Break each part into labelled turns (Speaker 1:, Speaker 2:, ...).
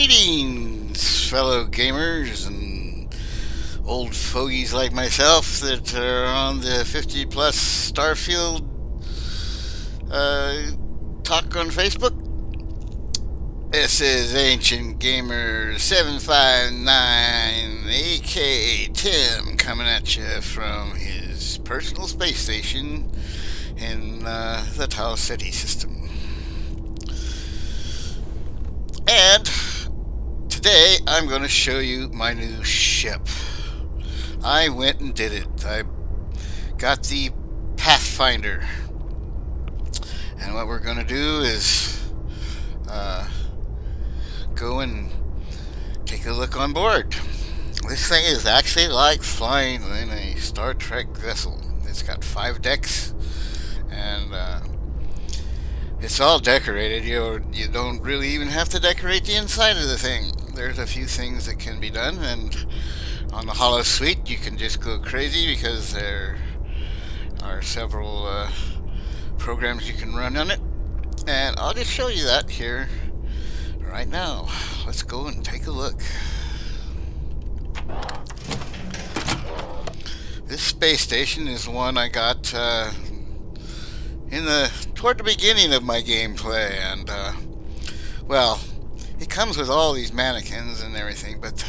Speaker 1: Greetings, fellow gamers and old fogies like myself that are on the 50 plus Starfield talk on Facebook. This is Ancient Gamer 759, aka Tim, coming at you from his personal space station in the Tau City system. And today I'm going to show you my new ship. I went and did it. I got the Pathfinder. And what we're going to do is go and take a look on board. This thing is actually like flying in a Star Trek vessel. It's got 5 decks, and it's all decorated. You don't really even have to decorate the inside of the thing. There's a few things that can be done, and on the Holo Suite you can just go crazy because there are several programs you can run on it. And I'll just show you that here right now. Let's go and take a look. This space station is one I got toward the beginning of my gameplay, and well, it comes with all these mannequins and everything, but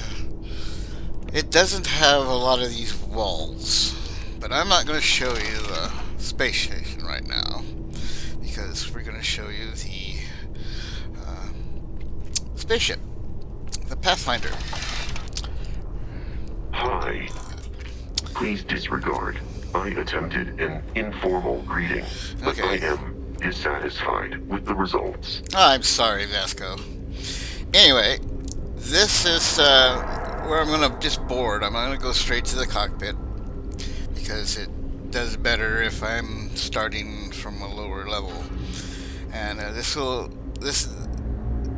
Speaker 1: it doesn't have a lot of these walls. But I'm not going to show you the space station right now, because we're going to show you the spaceship, the Pathfinder.
Speaker 2: Hi. Please disregard. I attempted an informal greeting, but
Speaker 1: Okay.
Speaker 2: I am dissatisfied with the results.
Speaker 1: I'm sorry, Vasco. Anyway, this is where I'm going to just board. I'm going to go straight to the cockpit because it does better if I'm starting from a lower level. And this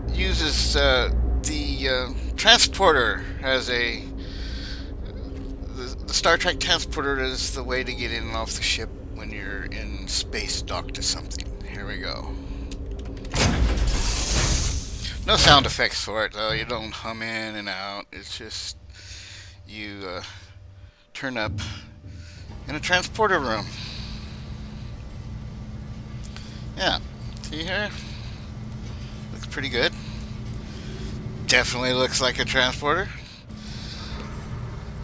Speaker 1: uses the transporter as the Star Trek transporter is the way to get in and off the ship when you're in space docked to something. Here we go. No sound effects for it though. You don't hum in and out. It's just you turn up in a transporter room. Yeah, see here? Looks pretty good. Definitely looks like a transporter.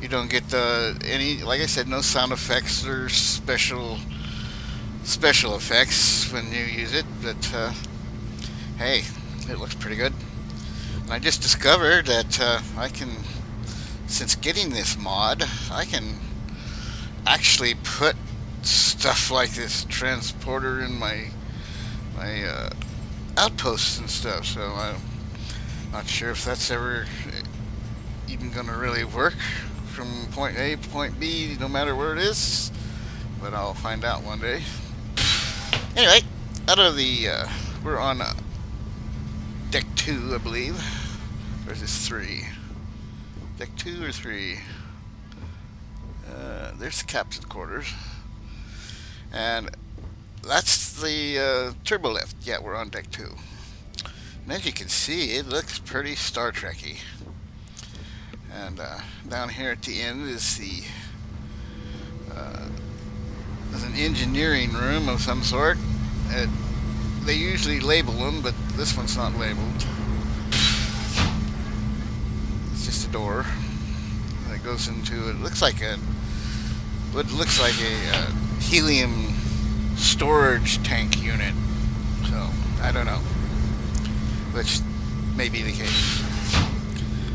Speaker 1: You don't get any, like I said, no sound effects or special effects when you use it. But hey, it looks pretty good. And I just discovered that I can, since getting this mod, I can actually put stuff like this transporter in my outposts and stuff. So I'm not sure if that's ever even going to really work from point A to point B, no matter where it is. But I'll find out one day. Anyway, out of the we're on deck 2, I believe. Or is this 3? Deck 2 or 3? There's the captain's quarters, and that's the turbo lift. Yeah, we're on deck 2. And as you can see, it looks pretty Star Trek-y. And down here at the end is there's an engineering room of some sort. They usually label them, but this one's not labeled. It's just a door that goes into it. Looks like what looks like a helium storage tank unit. So I don't know, which may be the case.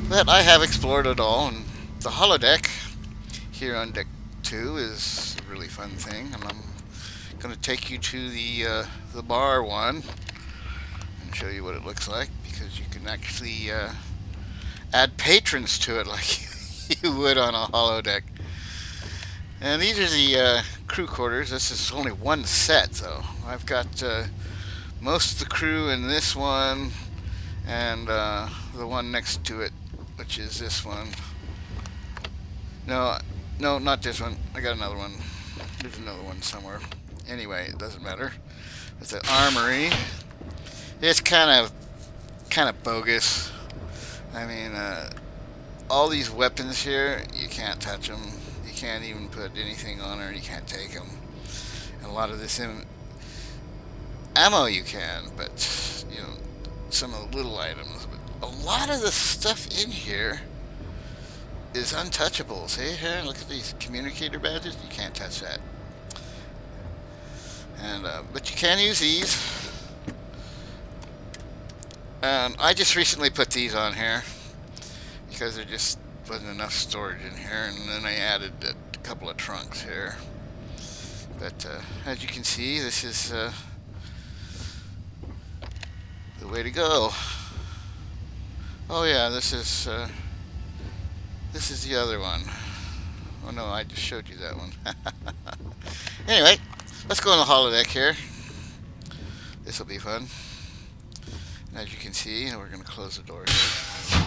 Speaker 1: But I have explored it all, and the holodeck here on deck 2 is a really fun thing, and I'm going to take you to the bar one and show you what it looks like, because you can actually add patrons to it like you would on a holodeck. And these are the crew quarters. This is only one set, though. I've got most of the crew in this one, and the one next to it, which is this one. No, not this one. I got another one. There's another one somewhere. Anyway, it doesn't matter. It's an armory. It's kind of bogus. I mean, all these weapons here, you can't touch them. You can't even put anything on her. You can't take them. And a lot of this ammo you can, but you know, some of the little items. But a lot of the stuff in here is untouchable. See here, look at these communicator badges. You can't touch that. And but you can use these. And I just recently put these on here because there just wasn't enough storage in here, and then I added a couple of trunks here. But as you can see, this is the way to go. Oh yeah, this is the other one. Oh no, I just showed you that one. Anyway, let's go on the holodeck here. This will be fun. And as you can see, we're going to close the door here.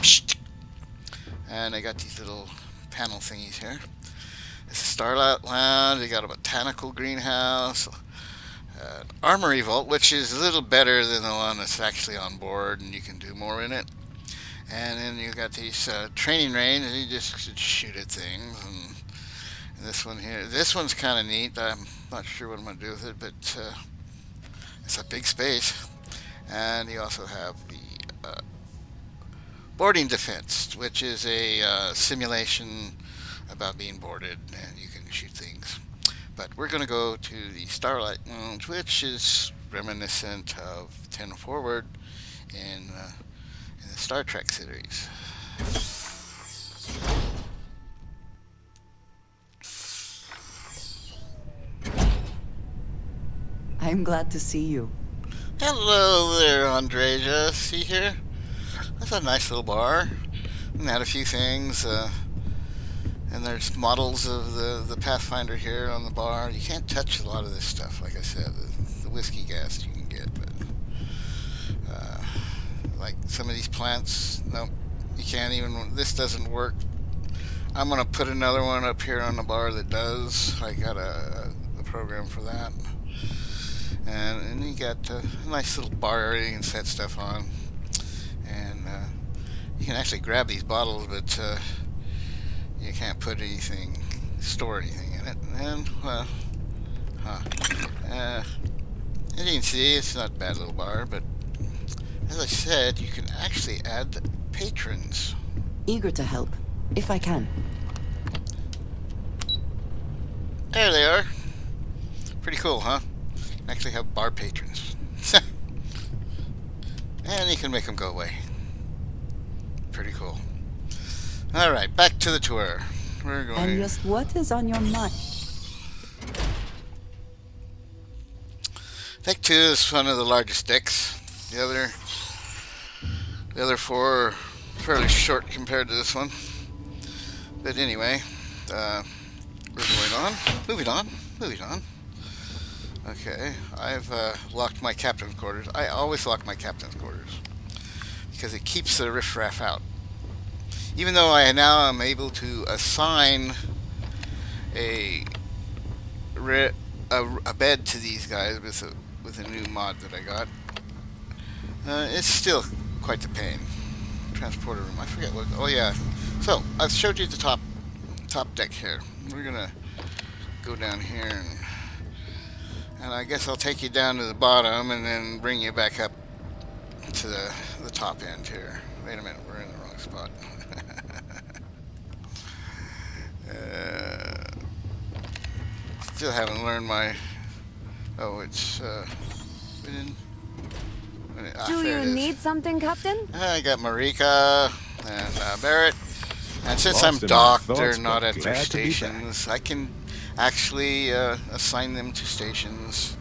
Speaker 1: And I got these little panel thingies here. It's a Starlight Lounge. They got a botanical greenhouse, an armory vault, which is a little better than the one that's actually on board, and you can do more in it. And then you got these training range, and you just shoot at things. And this one here, this one's kind of neat. I'm not sure what I'm going to do with it, but it's a big space. And you also have the boarding defense, which is a simulation about being boarded, and you can shoot things. But we're going to go to the Starlight Lounge, which is reminiscent of 10 Forward in the Star Trek series.
Speaker 3: I'm glad to see you.
Speaker 1: Hello there, Andreja. See here? That's a nice little bar. And had a few things. And there's models of the Pathfinder here on the bar. You can't touch a lot of this stuff, like I said. The whiskey gas you can get, but like some of these plants, nope, you can't even. This doesn't work. I'm gonna put another one up here on the bar that does. I got a program for that. And you got a nice little bar area you can set stuff on. And you can actually grab these bottles, but you can't put anything, store anything in it. And, well, as you can see, it's not a bad little bar, but as I said, you can actually add patrons.
Speaker 3: Eager to help, if I can.
Speaker 1: There they are. Pretty cool, huh? Actually have bar patrons. And you can make them go away. Pretty cool. Alright, back to the tour. We're going.
Speaker 3: And just what is on your mind?
Speaker 1: Deck 2 is one of the largest decks. The other four are fairly short compared to this one. But anyway, we're going on. Moving on. Okay, I've locked my captain's quarters. I always lock my captain's quarters because it keeps the riffraff out. Even though I now am able to assign a bed to these guys with a new mod that I got, it's still quite the pain. Transporter room. I forget what. Oh yeah. So I've showed you the top deck here. We're gonna go down here and I guess I'll take you down to the bottom and then bring you back up to the top end here. Wait a minute, we're in the wrong spot. Still haven't learned my. Oh, it's.
Speaker 4: Do you need something, Captain?
Speaker 1: I got Marika and Barrett. And since
Speaker 5: Lost
Speaker 1: I'm
Speaker 5: in my
Speaker 1: docked,
Speaker 5: thoughts,
Speaker 1: they're not
Speaker 5: but
Speaker 1: at their
Speaker 5: glad to be back.
Speaker 1: stations. I can actually assign them to stations.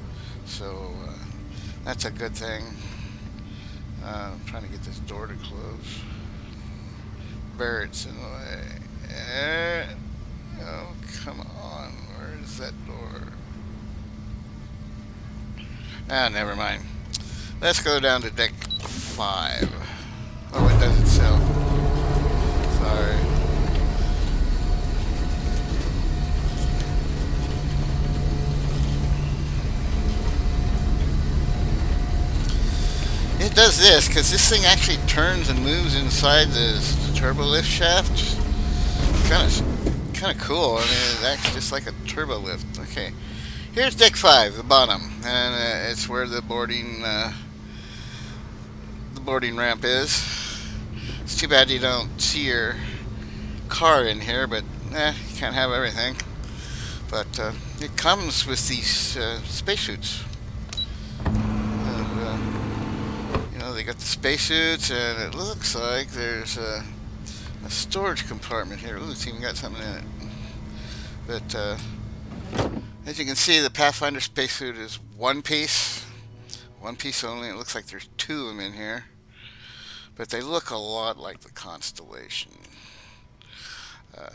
Speaker 1: So that's a good thing. I'm trying to get this door to close. Barrett's in the way. Oh, come on. Where is that door? Ah, never mind. Let's go down to deck 5. Oh, it does itself. Sorry. It does does this, because this thing actually turns and moves inside the turbo lift shaft. Kind of cool. I mean, it acts just like a turbo lift. Okay, here's deck 5, the bottom, and it's where the boarding ramp is. It's too bad you don't see your car in here, but you can't have everything. But it comes with these spacesuits. You know, they got the spacesuits, and it looks like there's a storage compartment here. Ooh, it's even got something in it. But as you can see, the Pathfinder spacesuit is one piece only. It looks like there's 2 of them in here, but they look a lot like the Constellation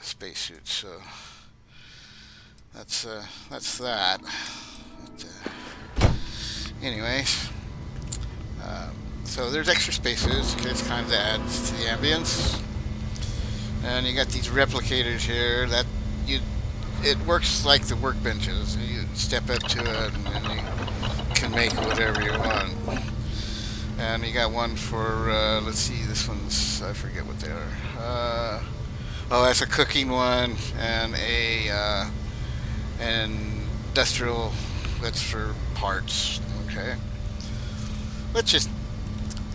Speaker 1: spacesuits. So that's that. But, anyways, so there's extra spacesuits. It kind of adds to the ambience. And you got these replicators here that it works like the workbenches. You step up to it and then you can make whatever you want. And you got one for, let's see, this one's, I forget what they are. Oh, that's a cooking one, and an industrial, that's for parts, okay? Which is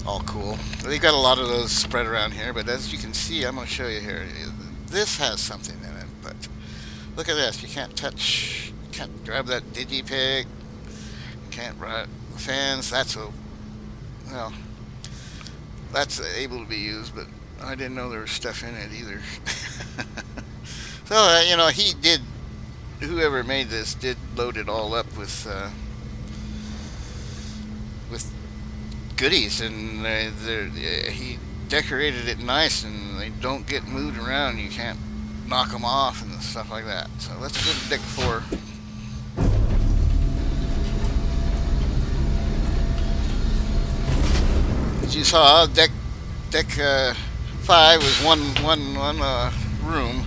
Speaker 1: all cool. They've got a lot of those spread around here, but as you can see, I'm going to show you here. This has something in it, but look at this. You can't touch, you can't grab that digipig. You can't run the fans. That's able to be used, but I didn't know there was stuff in it either. So, you know, whoever made this did load it all up with goodies, and he decorated it nice, and they don't get moved around. You can't knock them off and stuff like that. So let's go to deck 4. As you saw, deck 5 was one room.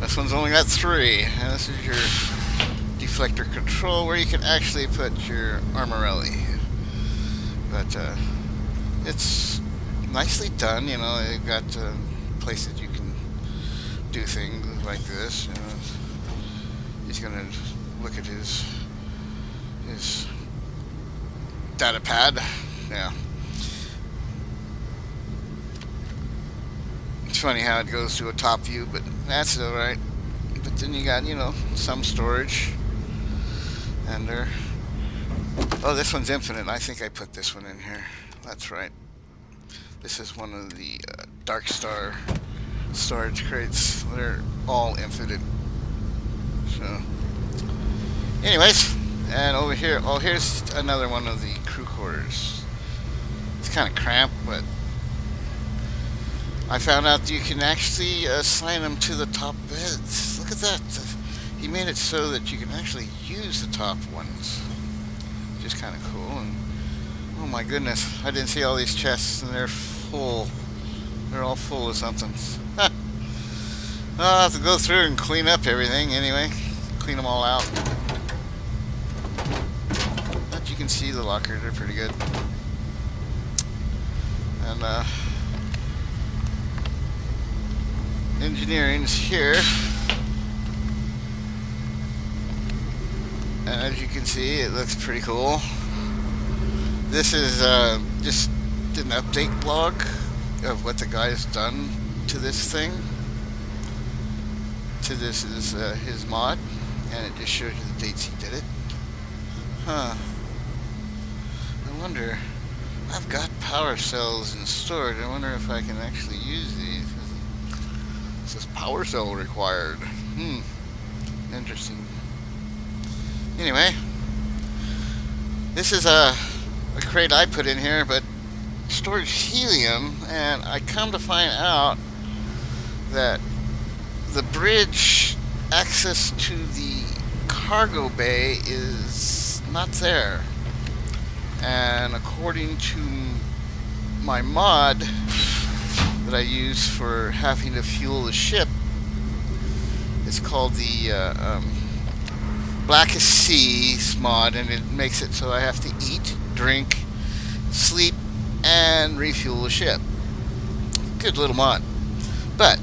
Speaker 1: This one's only got 3, and this is your deflector control, where you can actually put your armorelli. But it's nicely done. You know, you've got places you can do things like this. You know, he's gonna look at his data pad. Yeah. It's funny how it goes to a top view, but that's alright. But then you got, you know, some storage. And there. Oh, this one's infinite. I think I put this one in here. That's right. This is one of the Dark Star storage crates. They're all infinite. So, anyways, and over here, oh, here's another one of the crew quarters. It's kind of cramped, but I found out you can actually assign them to the top beds. Look at that. He made it so that you can actually use the top ones. Which is kind of cool. And oh my goodness, I didn't see all these chests, and they're full. They're all full of something. I'll have to go through and clean up everything anyway. Clean them all out. But you can see the lockers are pretty good. And engineering's here. And as you can see, it looks pretty cool. This is just an update log of what the guy has done to this thing. This is his mod, and it just shows you the dates he did it. Huh. I wonder, I've got power cells in storage. I wonder if I can actually use these. It says power cell required. Interesting. Anyway, this is a crate I put in here, but stores helium, and I come to find out that the bridge access to the cargo bay is not there. And according to my mod that I use for having to fuel the ship, it's called the Blackest Seas mod, and it makes it so I have to eat, drink, sleep, and refuel the ship. Good little mod. But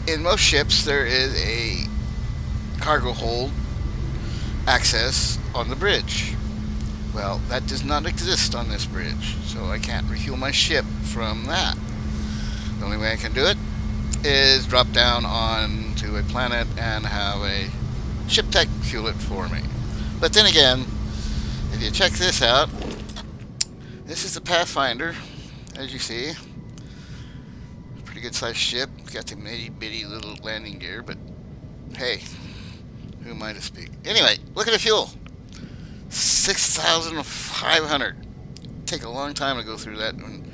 Speaker 1: in most ships, there is a cargo hold access on the bridge. Well, that does not exist on this bridge, so I can't refuel my ship from that. The only way I can do it is drop down onto a planet and have a ship tech fuel it for me. But then again, if you check this out, this is the Pathfinder, as you see. Pretty good sized ship. Got the itty bitty little landing gear, but hey, who am I to speak? Anyway, look at the fuel. 6,500. Take a long time to go through that when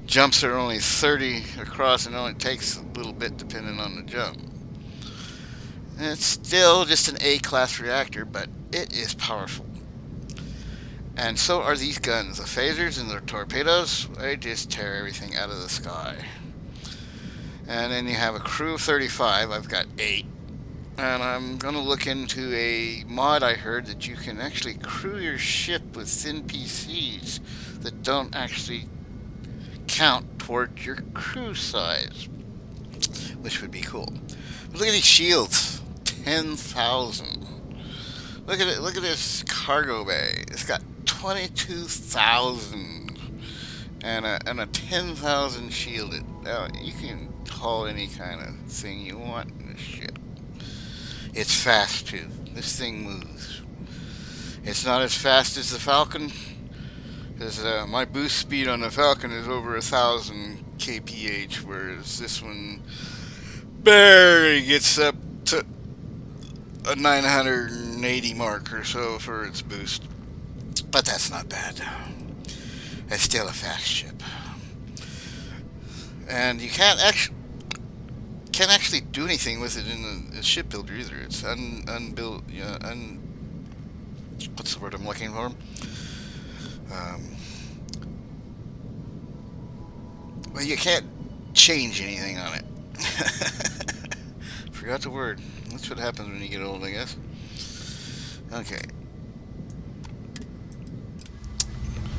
Speaker 1: jumps are only 30 across and only takes a little bit depending on the jump. And it's still just an A-class reactor, but it is powerful. And so are these guns. The phasers and the torpedoes, they just tear everything out of the sky. And then you have a crew of 35. I've got 8. And I'm going to look into a mod I heard that you can actually crew your ship with NPCs that don't actually count towards your crew size, which would be cool. But look at these shields. 10,000. Look at it. Look at this cargo bay. It's got 22,000 and a 10,000 shielded. Now you can haul any kind of thing you want in this ship. It's fast too. This thing moves. It's not as fast as the Falcon, because my boost speed on the Falcon is over 1,000 kph, whereas this one barely gets up to a 980 mark or so for its boost. But that's not bad. It's still a fast ship. And you can't actually do anything with it in the ship builder either. It's unbuilt. What's the word I'm looking for? Well, you can't change anything on it. Forgot the word. That's what happens when you get old, I guess. Okay.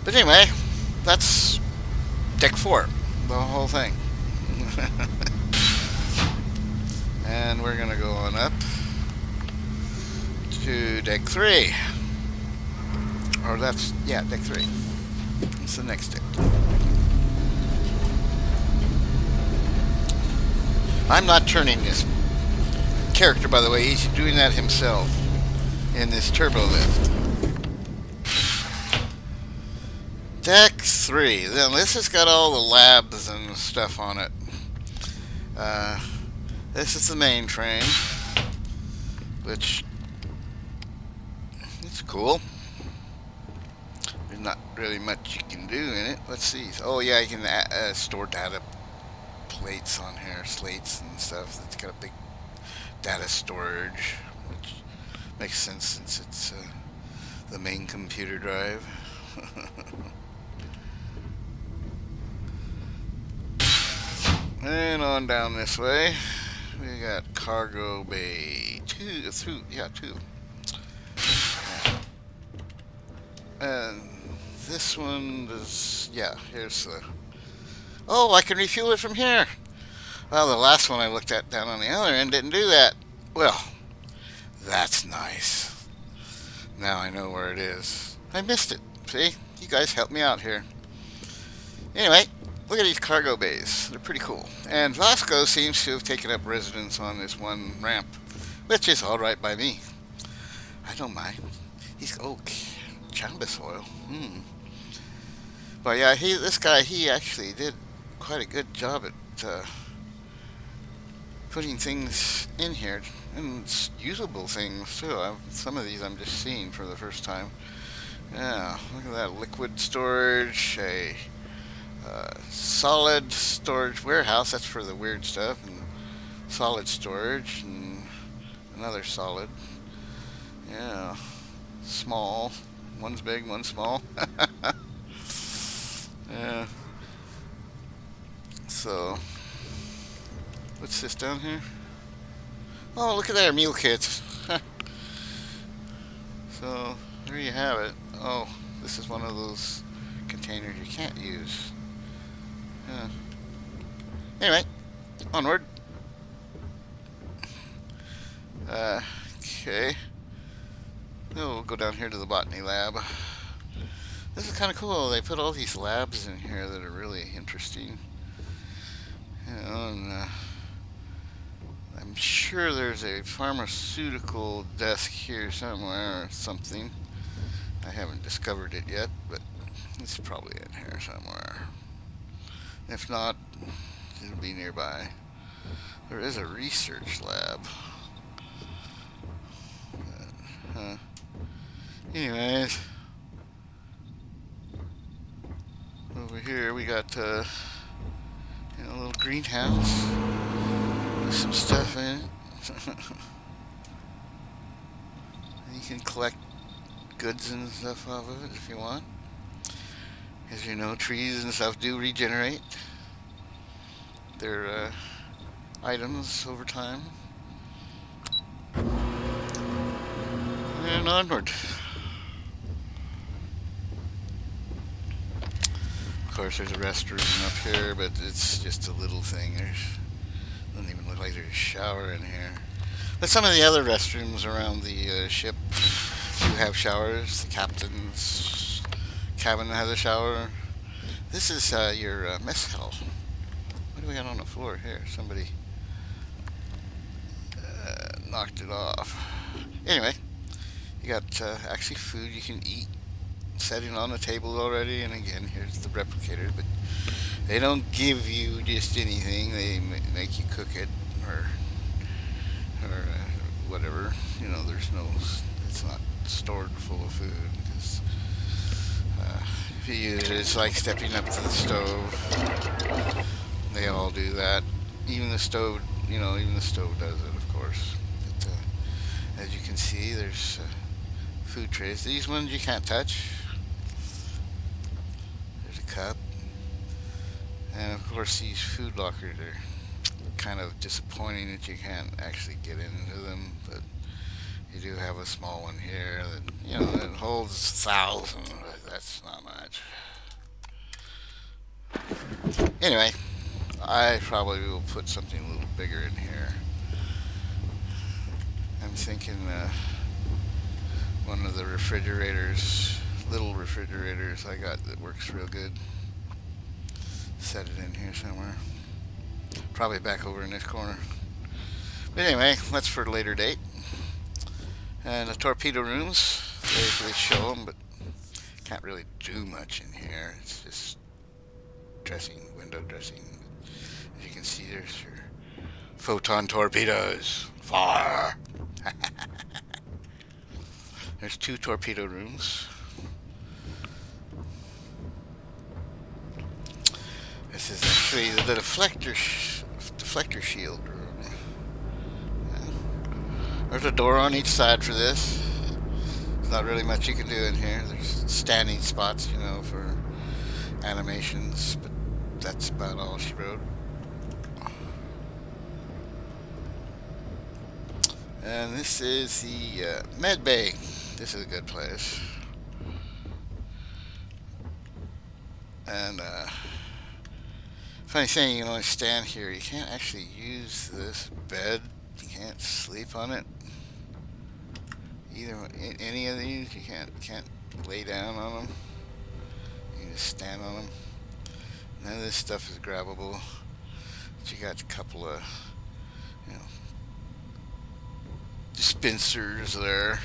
Speaker 1: But anyway, that's deck 4, the whole thing. And we're gonna go on up to deck 3. Or that's, yeah, deck 3. It's the next deck. I'm not turning this character, by the way. He's doing that himself in this turbo lift. Deck 3. Then this has got all the labs and stuff on it. This is the main train, which it's cool. There's not really much you can do in it. Let's see. Oh yeah, you can store data plates on here, slates and stuff. It's got a big data storage, which makes sense since it's the main computer drive. And on down this way, we got cargo bay 2. Yeah. And this one does, yeah, here's the, oh, I can refuel it from here. Well, the last one I looked at down on the other end didn't do that. Well, that's nice. Now I know where it is. I missed it. See? You guys helped me out here. Anyway, look at these cargo bays. They're pretty cool. And Vasco seems to have taken up residence on this one ramp, which is alright by me. I don't mind. He's, oh, Chambus oil. But yeah, this guy, he actually did quite a good job at putting things in here, and usable things too. Some of these I'm just seeing for the first time. Yeah, look at that liquid storage, a solid storage warehouse. That's for the weird stuff, and solid storage, and another solid. Yeah, small. One's big, one's small. Yeah. So, what's this down here? Oh, look at that, meal kits. So, there you have it. Oh, this is one of those containers you can't use. Anyway, onward. Okay. Oh, we'll go down here to the botany lab. This is kind of cool. They put all these labs in here that are really interesting. You know, and I'm sure there's a pharmaceutical desk here somewhere or something. I haven't discovered it yet, but it's probably in here somewhere. If not, it'll be nearby. There is a research lab. Anyways, over here we got a little greenhouse with some stuff in it. You can collect goods and stuff off of it if you want. As you know, trees and stuff do regenerate their items over time. And onward. Of course, there's a restroom up here, but it's just a little thing. Doesn't even look like there's a shower in here. But some of the other restrooms around the ship do have showers. The captain's cabin has a shower. This is your mess hall. What do we got on the floor here? Somebody knocked it off. Anyway, you got actually food you can eat setting on the table already, and again, here's the replicator, but they don't give you just anything. They make you cook it or whatever. You know, it's not stored full of food, because if you use it, it's like stepping up to the stove. They all do that. Even the stove, even the stove does it, of course. But as you can see, there's food trays. These ones you can't touch. There's a cup. And of course, these food lockers are kind of disappointing that you can't actually get into them, but you do have a small one here that, it holds 1,000, but that's not much. Anyway, I probably will put something a little bigger in here. I'm thinking one of the little refrigerators I got that works real good. Set it in here somewhere. Probably back over in this corner. But anyway, that's for a later date. And the torpedo rooms, they usually show them, but can't really do much in here. It's just window dressing. As you can see, there's your photon torpedoes. Fire! There's 2 torpedo rooms. This is actually the deflector shield room. Yeah. There's a door on each side for this. There's not really much you can do in here. There's standing spots, for animations, but that's about all she wrote. And this is the med bay. This is a good place. And funny thing, you can only stand here. You can't actually use this bed. You can't sleep on it. Any of these, you can't lay down on them. You can just stand on them. None of this stuff is grabbable. But you got a couple of, dispensers there.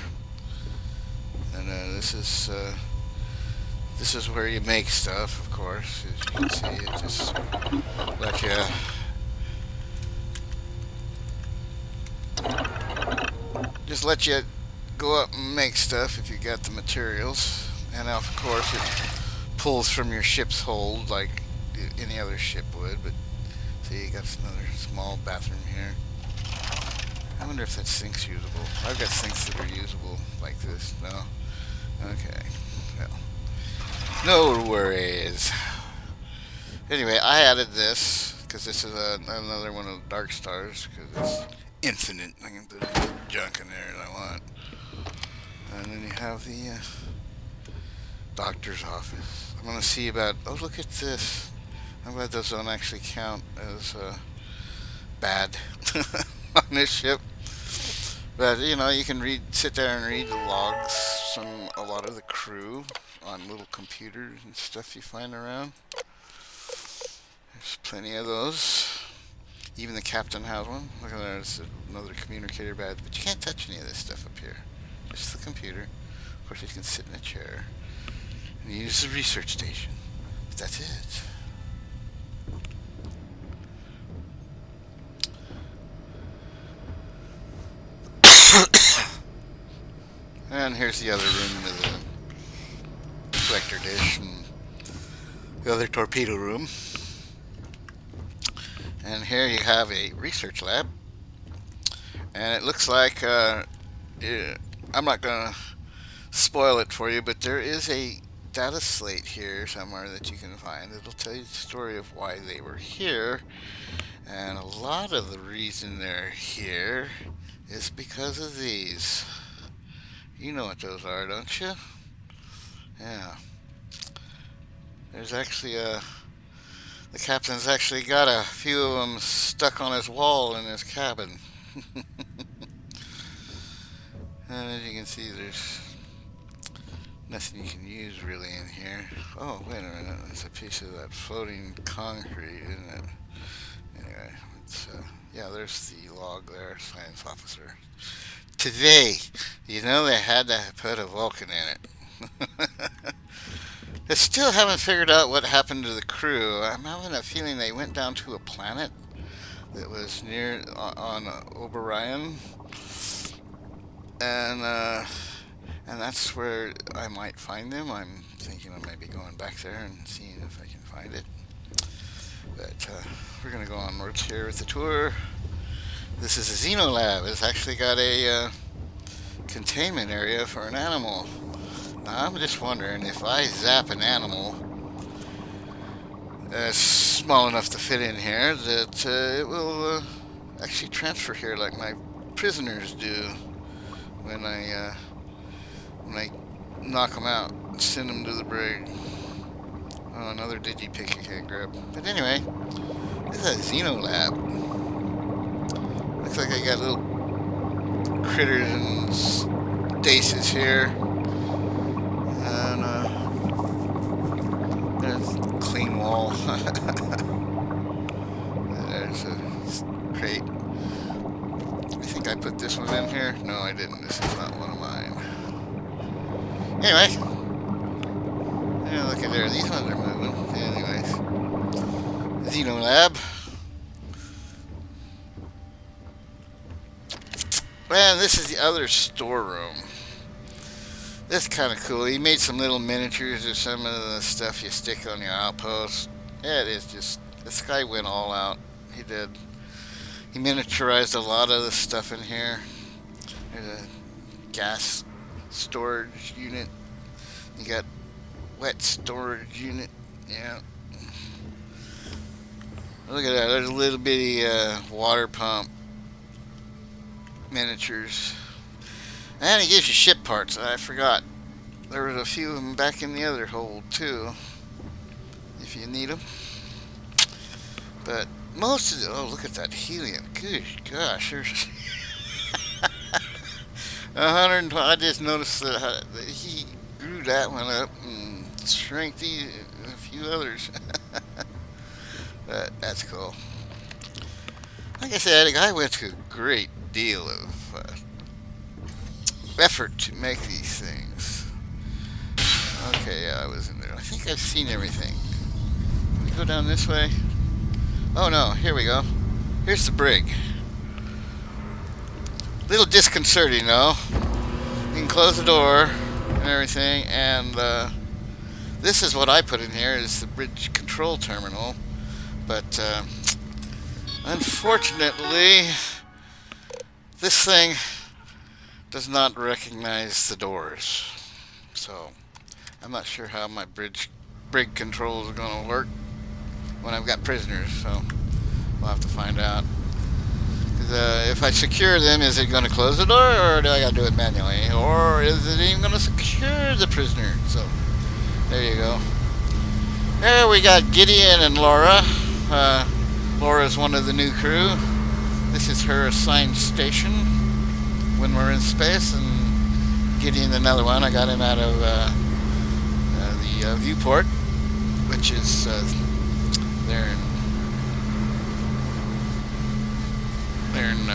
Speaker 1: And this is where you make stuff, of course. As you can see, it just let you go up and make stuff if you got the materials. And now, of course, it pulls from your ship's hold like any other ship would. But see, you got another small bathroom here. I wonder if that sink's usable. I've got sinks that are usable like this. No? Okay. Well, no worries. Anyway, I added this because this is another one of the dark stars, because it's infinite. I can put as much junk in there as I want. And then you have the Doctor's office. I'm gonna see about. Oh, look at this. I'm glad those don't actually count as bad on this ship. But you know, you can sit there and read the logs from a lot of the crew on little computers and stuff you find around. There's plenty of those. Even the captain has one. Look at there, there's another communicator badge. But you can't touch any of this stuff up here. Just the computer. Of course, you can sit in a chair and use the research station. But that's it. And here's the other room with the reflector dish and the other torpedo room. And here you have a research lab. And it looks like, I'm not going to spoil it for you, but there is a data slate here somewhere that you can find. It'll tell you the story of why they were here. And a lot of the reason they're here is because of these. You know what those are, don't you? Yeah. There's actually the captain's actually got a few of them stuck on his wall in his cabin. And as you can see, there's nothing you can use really in here. Oh, wait a minute. There's a piece of that floating concrete, isn't it? Anyway, it's, yeah, there's the log there, science officer. Today, you know they had to put a Vulcan in it. They still haven't figured out what happened to the crew. I'm having a feeling they went down to a planet that was near on Oberon, and that's where I might find them. I'm thinking of maybe going back there and seeing if I can find it. But we're gonna go onwards here with the tour. This is a Xeno lab. It's actually got a containment area for an animal. Now, I'm just wondering if I zap an animal small enough to fit in here that it will actually transfer here like my prisoners do when I knock them out and send them to the brig. Oh, another digipick I can't grab. But anyway, this is a Xeno lab. Looks like I got little critters and stasis here. And there's a clean wall. There's a crate. I think I put this one in here. No, I didn't. This is not one of mine. Anyway. Yeah, look at there. These ones are moving. Anyways. Xeno lab. Man, this is the other storeroom. This is kind of cool. He made some little miniatures of some of the stuff you stick on your outpost. Yeah, it is just, this guy went all out. He did. He miniaturized a lot of the stuff in here. There's a gas storage unit. You got wet storage unit. Yeah. Look at that. There's a little bitty water pump miniatures. And he gives you ship parts. I forgot. There was a few of them back in the other hold too, if you need them. But most of the, oh, look at that helium. Good gosh, there's 120. I just noticed that he grew that one up and shrank these, a few others. But that's cool. Like I said, the guy went to a great deal of effort to make these things. Okay, yeah, I was in there. I think I've seen everything. Can we go down this way? Oh no, here we go. Here's the brig. Little disconcerting though. You can close the door and everything, and this is what I put in here, is the bridge control terminal. But unfortunately, this thing does not recognize the doors. So I'm not sure how my brig controls are going to work when I've got prisoners. So we'll have to find out. If I secure them, is it going to close the door, or do I got to do it manually, or is it even going to secure the prisoner? So There you go. There we got Gideon and Laura. Laura's one of the new crew. This is her assigned station when we're in space, and Gideon another one. I got him out of the viewport, which is there in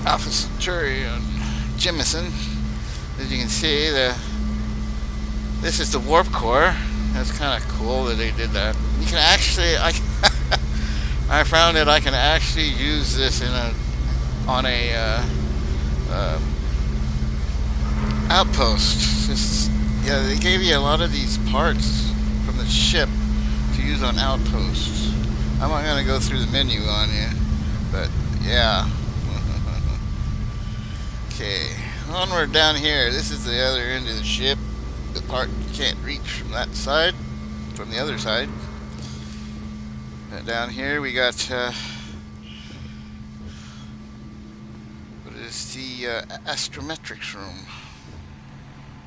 Speaker 1: Alpha Centauri on Jemison. As you can see, this is the warp core. That's kind of cool that they did that. You can actually, I found that I can actually use this on a outpost. Yeah, they gave you a lot of these parts from the ship to use on outposts. I'm not going to go through the menu on you, but yeah. Okay, onward down here. This is the other end of the ship. The part you can't reach from that side, from the other side. And down here we got what is the astrometrics room?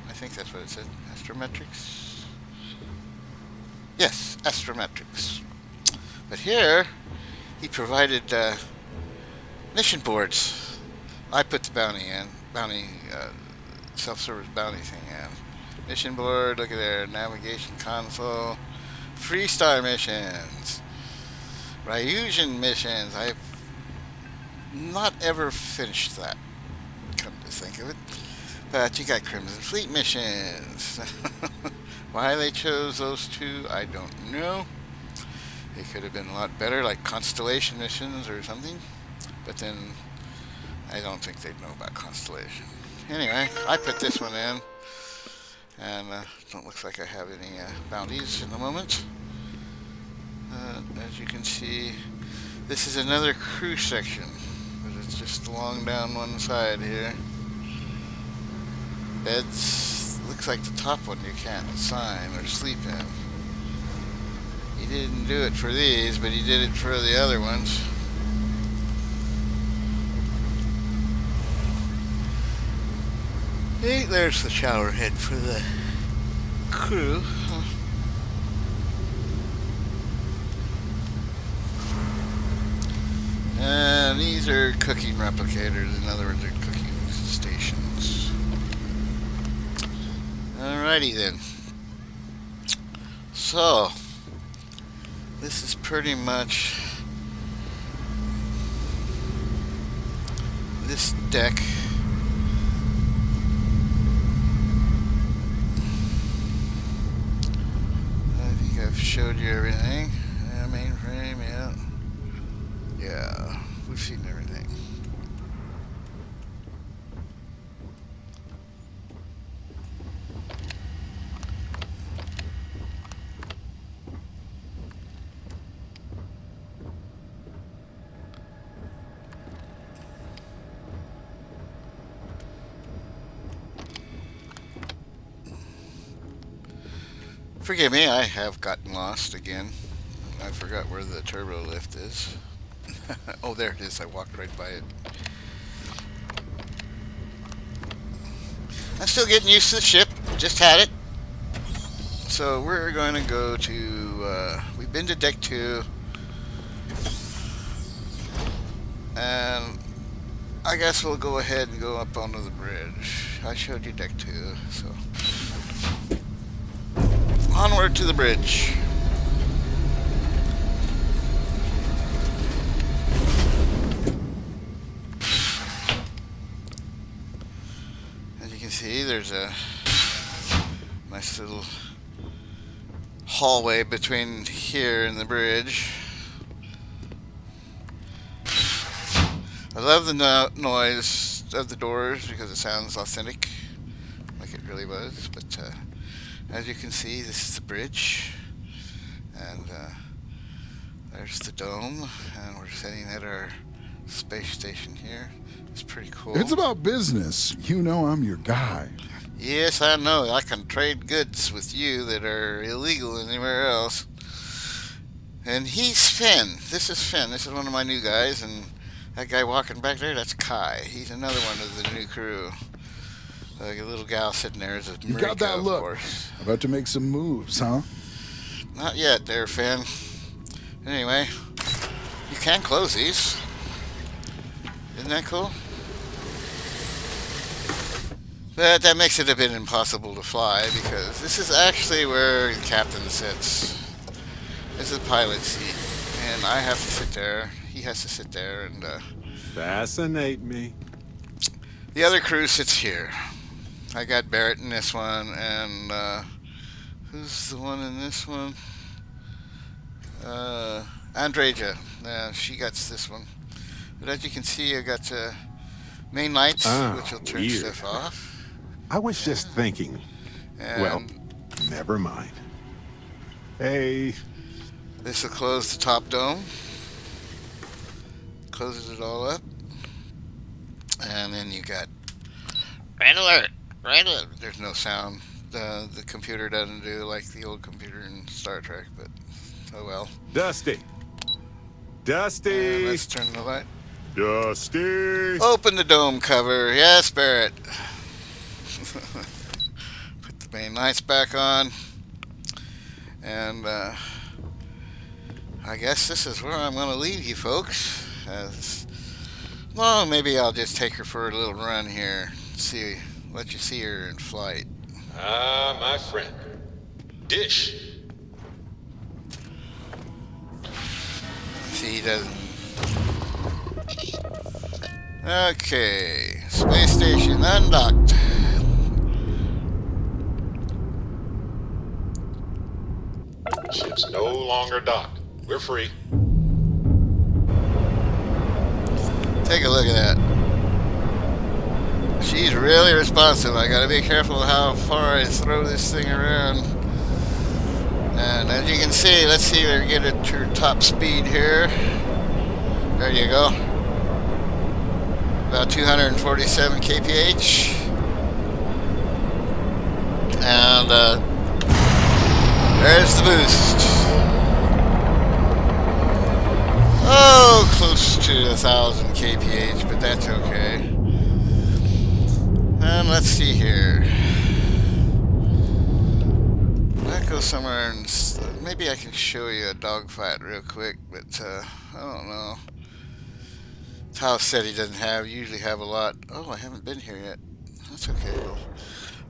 Speaker 1: I think that's what it said. Astrometrics? Yes, astrometrics. But here, he provided mission boards. I put the self-service bounty thing in. Mission board, look at there, navigation console, freestar missions, Ryusian missions. I've not ever finished that, come to think of it. But you got Crimson Fleet missions. Why they chose those two, I don't know. They could have been a lot better, like Constellation missions or something. But then, I don't think they'd know about Constellation. Anyway, I put this one in. And don't look like I have any bounties in the moment. As you can see, this is another crew section, but it's just along down one side here. Beds, looks like the top one you can't assign or sleep in. He didn't do it for these, but he did it for the other ones. Hey, there's the shower head for the crew. And these are cooking replicators. In other words, they're cooking stations. Alrighty then. So, this is pretty much this deck. I've showed you everything. Yeah, mainframe, yeah. Yeah, we've seen everything. Forgive me, I have gotten lost again. I forgot where the turbo lift is. Oh, there it is. I walked right by it. I'm still getting used to the ship. Just had it. So we're going to go to... we've been to Deck 2. And I guess we'll go ahead and go up onto the bridge. I showed you Deck 2, so... Onward to the bridge. As you can see, there's a nice little hallway between here and the bridge. I love the noise of the doors because it sounds authentic, like it really was, but as you can see, this is the bridge, and there's the dome, and we're sitting at our space station here. It's pretty cool.
Speaker 5: It's about business. You know I'm your guy.
Speaker 1: Yes, I know. I can trade goods with you that are illegal anywhere else. And he's Finn. This is Finn. This is one of my new guys, and that guy walking back there, that's Kai. He's another one of the new crew. Like a little gal sitting there is a
Speaker 5: You got
Speaker 1: Marika,
Speaker 5: that
Speaker 1: of
Speaker 5: look.
Speaker 1: course.
Speaker 5: About to make some moves, huh?
Speaker 1: Not yet, there, Finn. Anyway, you can close these. Isn't that cool? But that makes it a bit impossible to fly because this is actually where the captain sits. This is the pilot seat, and I have to sit there. He has to sit there, and
Speaker 6: Fascinate me.
Speaker 1: the other crew sits here. I got Barrett in this one, and who's the one in this one? Andreja. She got this one. But as you can see, I got main lights, which will turn
Speaker 6: weird.
Speaker 1: stuff off.
Speaker 6: I was just thinking.
Speaker 1: And
Speaker 6: Well, never mind. Hey,
Speaker 1: this will close the top dome. Closes it all up. And then you got red alert! Red alert! There's no sound. The computer doesn't do like the old computer in Star Trek, but oh well.
Speaker 6: Dusty. Dusty.
Speaker 1: And let's turn the light.
Speaker 6: Dusty.
Speaker 1: Open the dome cover. Yes, Barrett. Put the main lights back on. And I guess this is where I'm going to leave you folks. Well, maybe I'll just take her for a little run here. Let you see her in flight.
Speaker 7: Ah, my friend. Dish.
Speaker 1: See, he doesn't. Okay, space station undocked.
Speaker 7: Ship's no longer docked. We're free.
Speaker 1: Take a look at that. She's really responsive. I gotta be careful how far I throw this thing around. And as you can see, let's see if we get it to her top speed here. There you go. About 247 kph. And there's the boost. Oh, close to 1,000 kph, but that's okay. And let's see here. That goes somewhere, and maybe I can show you a dogfight real quick, but I don't know. Taos said he doesn't usually have a lot. Oh, I haven't been here yet. That's okay. Well,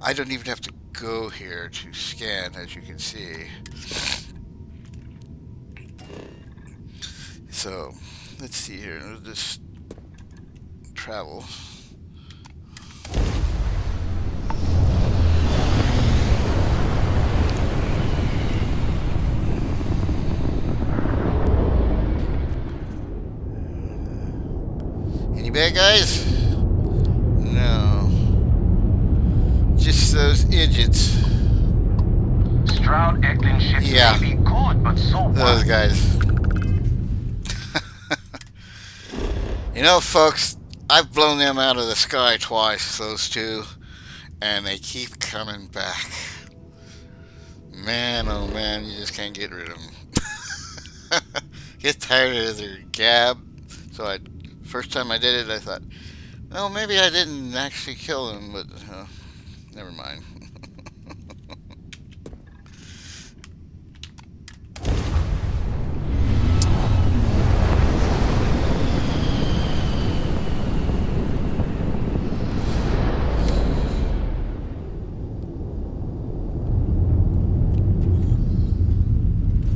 Speaker 1: I don't even have to go here to scan, as you can see. So, let's see here. We'll just travel. Any bad guys? No. Just those idiots.
Speaker 8: Stroud Eklund ship
Speaker 1: Yeah.
Speaker 8: may be good, but so
Speaker 1: Those
Speaker 8: what?
Speaker 1: guys. You know, folks, I've blown them out of the sky twice, those two, and they keep coming back. Man, oh man, you just can't get rid of them. Get tired of their gab. So first time I did it, I thought, well, maybe I didn't actually kill them, but never mind.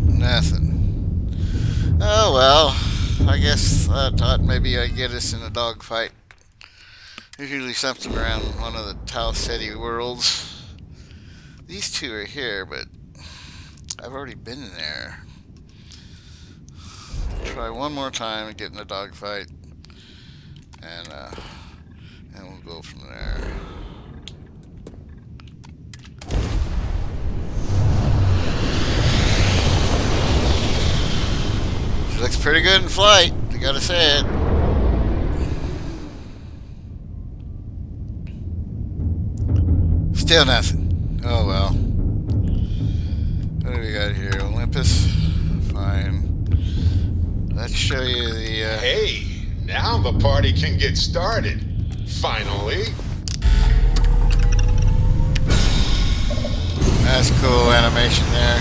Speaker 1: Nothing. Oh well, I guess I thought maybe I'd get us in a dogfight. There's usually something around one of the Tau Ceti worlds. These two are here, but I've already been in there. Try one more time and get in a dogfight, and we'll go from there. She looks pretty good in flight, I gotta say it. Still nothing. Oh well. What do we got here? Olympus? Fine. Let's show you the
Speaker 7: Hey, now the party can get started. Finally.
Speaker 1: That's cool animation there.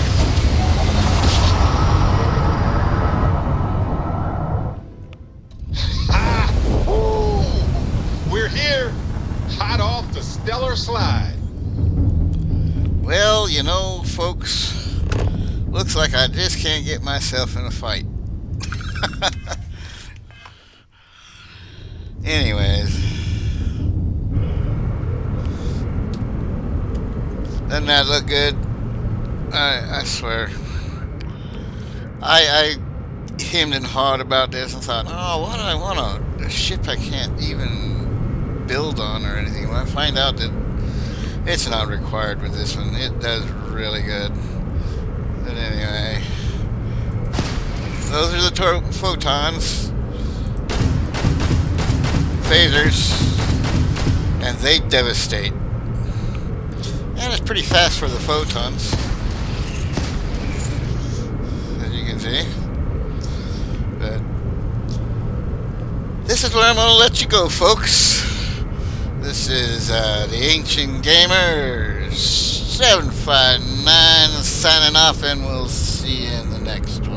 Speaker 7: Ha! Ooh, we're here, hot off the stellar slide.
Speaker 1: Well, you know, folks, looks like I just can't get myself in a fight. Anyways, doesn't that look good? I swear. I hemmed and hawed about this and thought, oh, why do I want a ship I can't even build on or anything? Well, I find out that it's not required with this one. It does really good. But anyway, those are the photons. Phasers, and they devastate. And it's pretty fast for the photons, as you can see. But this is where I'm gonna let you go, folks. This is the Ancient Gamers 759 signing off, and we'll see you in the next one.